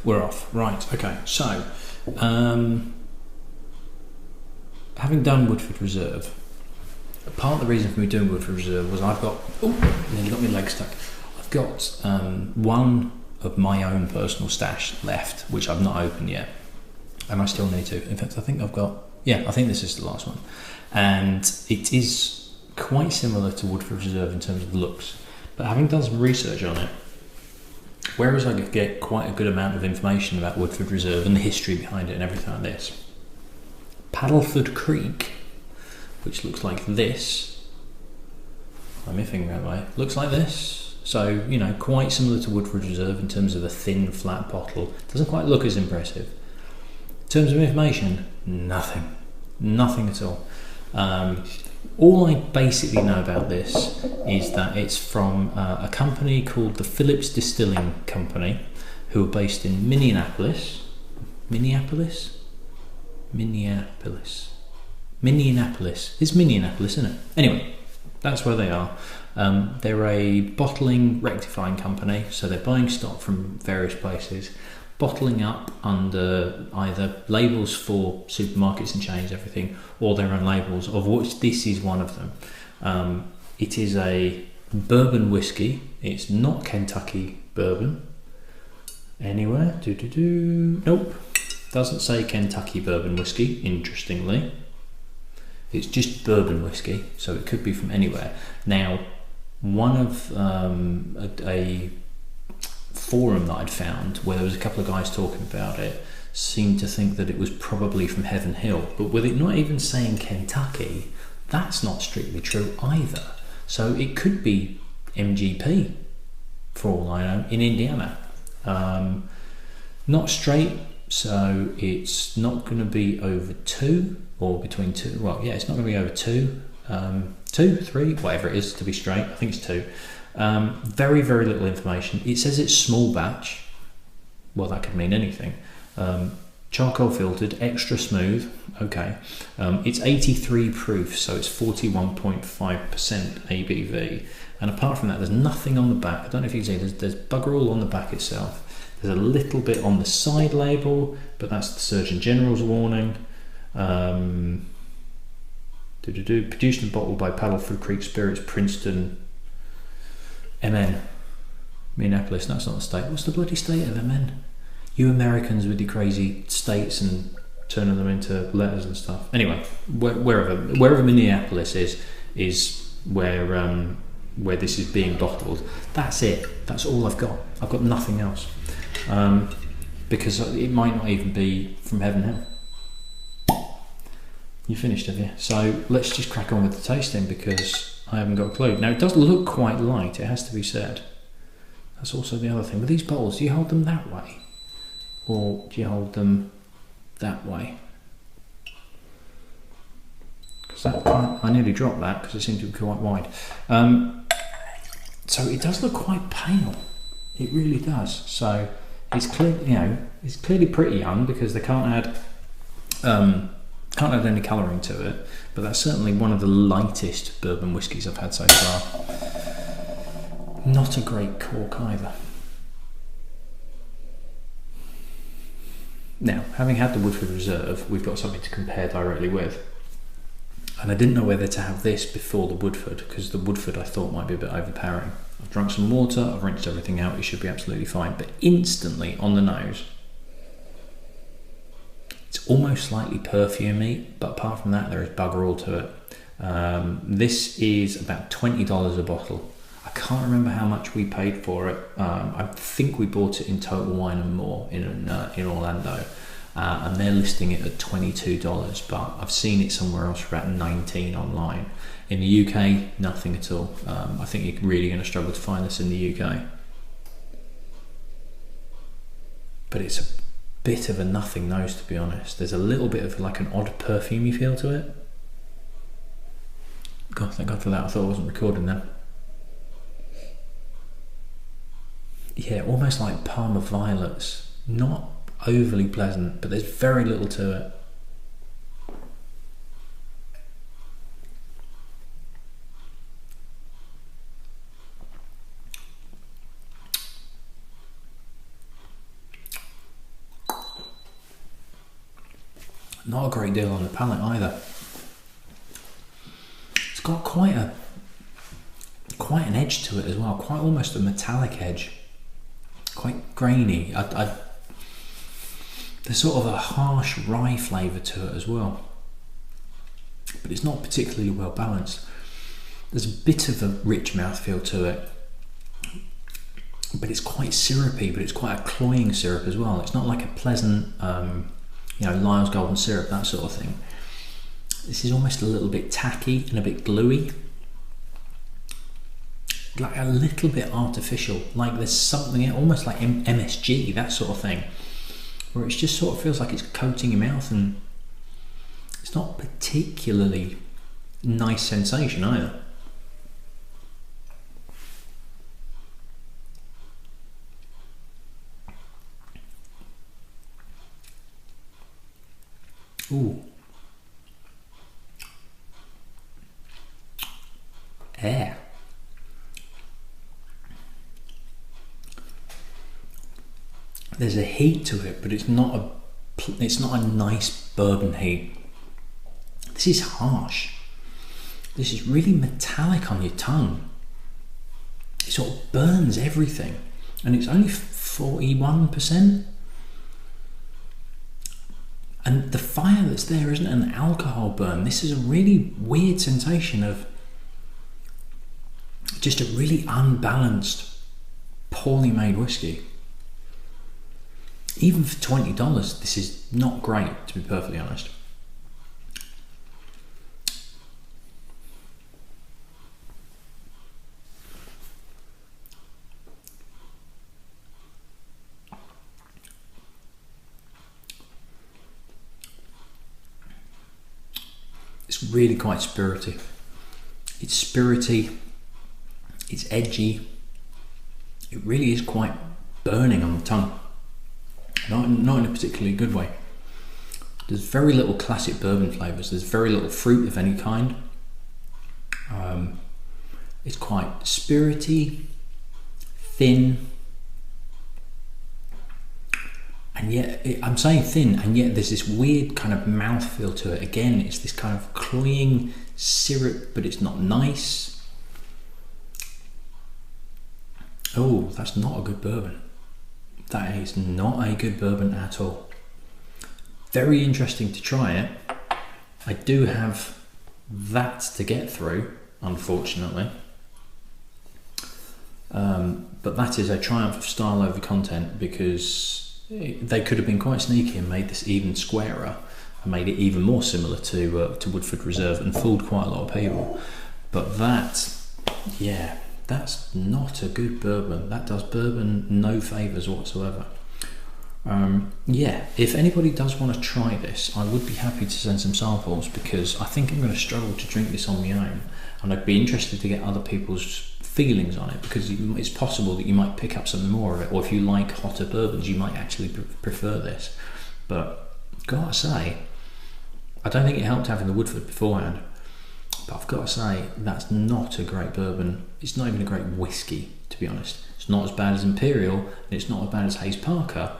We're off. Right, okay. So, having done Woodford Reserve, part of the reason for me doing Woodford Reserve was I've got... Oh, nearly got my leg stuck. I've got one of my own personal stash left, which I've not opened yet. And I still need to. In fact, I think I've got... Yeah, I think this is the last one. And it is quite similar to Woodford Reserve in terms of looks. But having done some research on it, whereas I could get quite a good amount of information about Woodford Reserve and the history behind it and everything like this, Paddleford Creek, which looks like this, I'm miffing that way, looks like this. So, you know, quite similar to Woodford Reserve in terms of a thin, flat bottle. Doesn't quite look as impressive. In terms of information, nothing. Nothing at all. All I basically know about this is that it's from a company called the Phillips Distilling Company, who are based in Minneapolis. Minneapolis? Minneapolis. Minneapolis. It's Minneapolis, isn't it? Anyway, that's where they are. They're a bottling, rectifying company, so they're buying stock from various places, bottling up under either labels for supermarkets and chains, everything, or their own labels, of which this is one of them. It is a bourbon whiskey. It's not Kentucky bourbon anywhere. Nope, doesn't say Kentucky bourbon whiskey, interestingly. It's just bourbon whiskey, so it could be from anywhere. Now, one of a forum that I'd found where there was a couple of guys talking about it seemed to think that it was probably from Heaven Hill, but with it not even saying Kentucky, that's not strictly true either. So it could be MGP for all I know in Indiana. Not straight, so it's not going to be over 2 or between 2. Well, yeah, it's not going to be over 2, 2, 3, whatever it is to be straight. I think it's 2. Very, very little information. It says it's small batch. Well, that could mean anything. Charcoal filtered, extra smooth. Okay. It's 83 proof, so it's 41.5% ABV. And apart from that, there's nothing on the back. I don't know if you can see, there's bugger all on the back itself. There's a little bit on the side label, but that's the Surgeon General's warning. Produced and bottled by Paddleford Creek Spirits, Princeton, MN, Minneapolis. That's not the state. What's the bloody state of MN? You Americans with your crazy states and turning them into letters and stuff. Anyway, wherever Minneapolis is where this is being bottled. That's it. That's all I've got. I've got nothing else, because it might not even be from Heaven Hill. You finished, have you? So let's just crack on with the tasting, because I haven't got a clue. Now, it does look quite light, it has to be said. That's also the other thing. With these bottles, do you hold them that way? Or do you hold them that way? Because I nearly dropped that because it seemed to be quite wide. So it does look quite pale. It really does. So it's clear, you know, it's clearly pretty young, because they can't add any colouring to it, but that's certainly one of the lightest bourbon whiskies I've had so far. Not a great cork either. Now, having had the Woodford Reserve, we've got something to compare directly with. And I didn't know whether to have this before the Woodford, because the Woodford I thought might be a bit overpowering. I've drunk some water, I've rinsed everything out, it should be absolutely fine. But instantly, on the nose, it's almost slightly perfumey, but apart from that, there is bugger all to it. This is about $20 a bottle. I can't remember how much we paid for it. I think we bought it in Total Wine and More in Orlando, and they're listing it at $22, but I've seen it somewhere else for about $19 online. In the UK, nothing at all. I think you're really going to struggle to find this in the UK. But it's a bit of a nothing nose, to be honest. There's a little bit of like an odd perfumey feel to it. God, thank God for that. I thought I wasn't recording that. Yeah, almost like Parma violets. Not overly pleasant, but there's very little to it. Not a great deal on the palate either. It's got quite an edge to it as well, quite almost a metallic edge, quite grainy. There's sort of a harsh rye flavour to it as well, but it's not particularly well balanced. There's a bit of a rich mouthfeel to it, but it's quite syrupy, but it's quite a cloying syrup as well. It's not like a pleasant, Lyle's Golden Syrup, that sort of thing. This is almost a little bit tacky and a bit gluey, like a little bit artificial, like there's something almost like MSG, that sort of thing, where it just sort of feels like it's coating your mouth, and it's not particularly nice sensation either. Ooh. Air. There's a heat to it, but it's not a nice bourbon heat. This is harsh. This is really metallic on your tongue. It sort of burns everything, and it's only 41%. And the fire that's there isn't an alcohol burn. This is a really weird sensation of just a really unbalanced, poorly made whiskey. Even for $20, this is not great, to be perfectly honest. It's really quite spirity. It's spirity, it's edgy, it really is quite burning on the tongue. Not in a particularly good way. There's very little classic bourbon flavours, there's very little fruit of any kind. It's quite spirity, thin, and yet, I'm saying thin, and yet there's this weird kind of mouthfeel to it. Again, it's this kind of cloying syrup, but it's not nice. Oh, that's not a good bourbon. That is not a good bourbon at all. Very interesting to try it. I do have that to get through, unfortunately. But that is a triumph of style over content, because they could have been quite sneaky and made this even squarer and made it even more similar to Woodford Reserve and fooled quite a lot of people. But that's not a good bourbon. That does bourbon no favours whatsoever. If anybody does want to try this, I would be happy to send some samples, because I think I'm going to struggle to drink this on my own, and I'd be interested to get other people's feelings on it, because it's possible that you might pick up some more of it, or if you like hotter bourbons you might actually prefer this. But gotta say, I don't think it helped having the Woodford beforehand, but I've got to say that's not a great bourbon. It's not even a great whiskey, to be honest. It's not as bad as Imperial, and it's not as bad as Hayes Parker,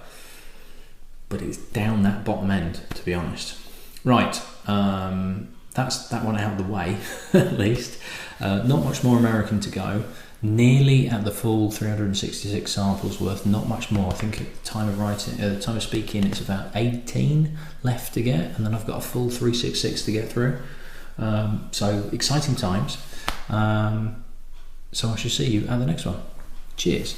but it's down that bottom end, to be honest. Right, that's that one out of the way, at least. Not much more American to go. Nearly at the full 366 samples worth. Not much more. I think at the time of writing, at the time of speaking, it's about 18 left to get, and then I've got a full 366 to get through. So exciting times. So I shall see you at the next one. Cheers.